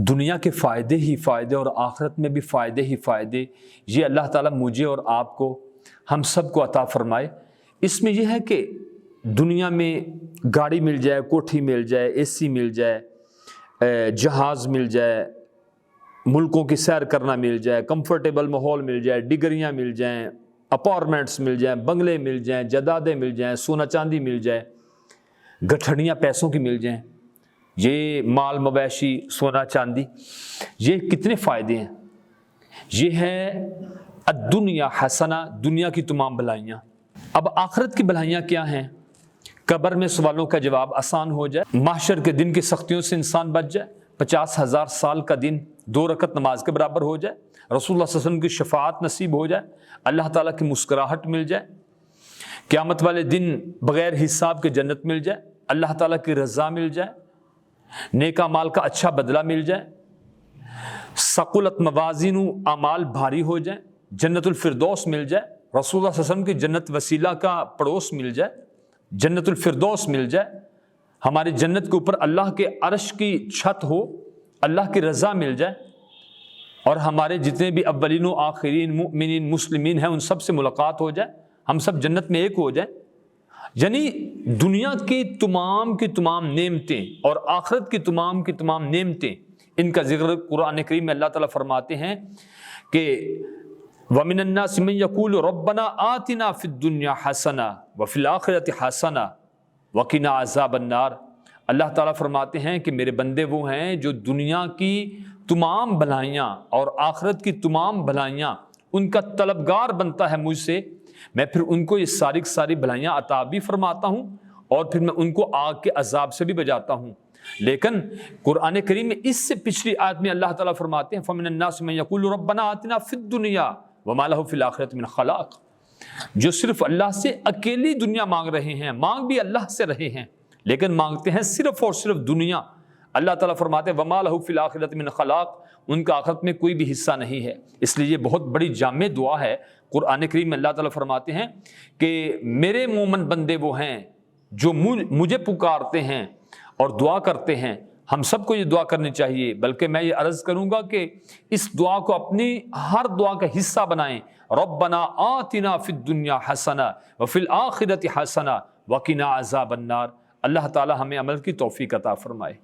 دنیا کے فائدے ہی فائدے اور آخرت میں بھی فائدے ہی فائدے، یہ اللہ تعالیٰ مجھے اور آپ کو، ہم سب کو عطا فرمائے۔ اس میں یہ ہے کہ دنیا میں گاڑی مل جائے، کوٹھی مل جائے، اے سی مل جائے، جہاز مل جائے، ملکوں کی سیر کرنا مل جائے، کمفرٹیبل ماحول مل جائے، ڈگریاں مل جائیں، اپارٹمنٹس مل جائیں، بنگلے مل جائیں، جائیدادیں مل جائیں، سونا چاندی مل جائے، گٹھڑیاں پیسوں کی مل جائیں، یہ مال مویشی سونا چاندی، یہ کتنے فائدے ہیں۔ یہ ہے الدنیا حسنہ، دنیا کی تمام بھلائیاں۔ اب آخرت کی بھلائیاں کیا ہیں؟ قبر میں سوالوں کا جواب آسان ہو جائے، محشر کے دن کی سختیوں سے انسان بچ جائے، 50,000 سال کا دن 2 رکعت نماز کے برابر ہو جائے، رسول اللہ صلی اللہ علیہ وسلم کی شفاعت نصیب ہو جائے، اللہ تعالیٰ کی مسکراہٹ مل جائے، قیامت والے دن بغیر حساب کے جنت مل جائے، اللہ تعالیٰ کی رضا مل جائے، نیک اعمال کا اچھا بدلہ مل جائے، ثقلت موازین اعمال بھاری ہو جائیں، جنت الفردوس مل جائے، رسول اللہ صلی اللہ علیہ وسلم کی جنت وسیلہ کا پڑوس مل جائے، جنت الفردوس مل جائے، ہماری جنت کے اوپر اللہ کے عرش کی چھت ہو، اللہ کی رضا مل جائے، اور ہمارے جتنے بھی اولین و آخرین مؤمنین مسلمین ہیں ان سب سے ملاقات ہو جائے، ہم سب جنت میں ایک ہو جائیں۔ یعنی دنیا کی تمام نعمتیں اور آخرت کی تمام نعمتیں، ان کا ذکر قرآن کریم میں اللہ تعالیٰ فرماتے ہیں کہ وَمِنَ النَّاسِ مَن يَقُولُ رَبَّنَا آتِنَا فِي الدُّنْيَا حَسَنَةً وَفِي الْآخِرَةِ حَسَنَةً وَقِنَا عَذَابَ النَّارِ۔ اللہ تعالیٰ فرماتے ہیں کہ میرے بندے وہ ہیں جو دنیا کی تمام بھلائیاں اور آخرت کی تمام بھلائیاں ان کا طلبگار بنتا ہے مجھ سے، میں پھر ان کو یہ ساری بھلائیاں عطا بھی فرماتا ہوں، اور پھر میں ان کو آگ کے عذاب سے بھی بچاتا ہوں۔ لیکن قرآن کریم میں اس سے پچھلی آیت میں اللہ تعالیٰ فرماتے ہیں فَمِنَ النَّاسِ مَن يَقُولُ رَبَّنَا آتِنَا فِي الدُّنْيَا وَمَا لَهُ فِي الْآخِرَةِ مِنْ خَلَاقٍ، جو صرف اللہ سے اکیلی دنیا مانگ رہے ہیں، مانگ بھی اللہ سے رہے ہیں لیکن مانگتے ہیں صرف اور صرف دنیا۔ اللہ تعالیٰ فرماتے ہیں وَمَا لَهُ فِي الْآخِرَةِ مِنْ خَلَاقٍ، ان کا آخرت میں کوئی بھی حصہ نہیں ہے۔ اس لیے یہ بہت بڑی جامع دعا ہے۔ قرآن کریم میں اللہ تعالیٰ فرماتے ہیں کہ میرے مومن بندے وہ ہیں جو مجھے پکارتے ہیں اور دعا کرتے ہیں۔ ہم سب کو یہ دعا کرنی چاہیے، بلکہ میں یہ عرض کروں گا کہ اس دعا کو اپنی ہر دعا کا حصہ بنائیں۔ ربنا آتنا فی الدنیا حسنہ وفی الآخرۃ حسنہ وقنا عذاب النار۔ اللہ تعالیٰ ہمیں عمل کی توفیق عطا فرمائے۔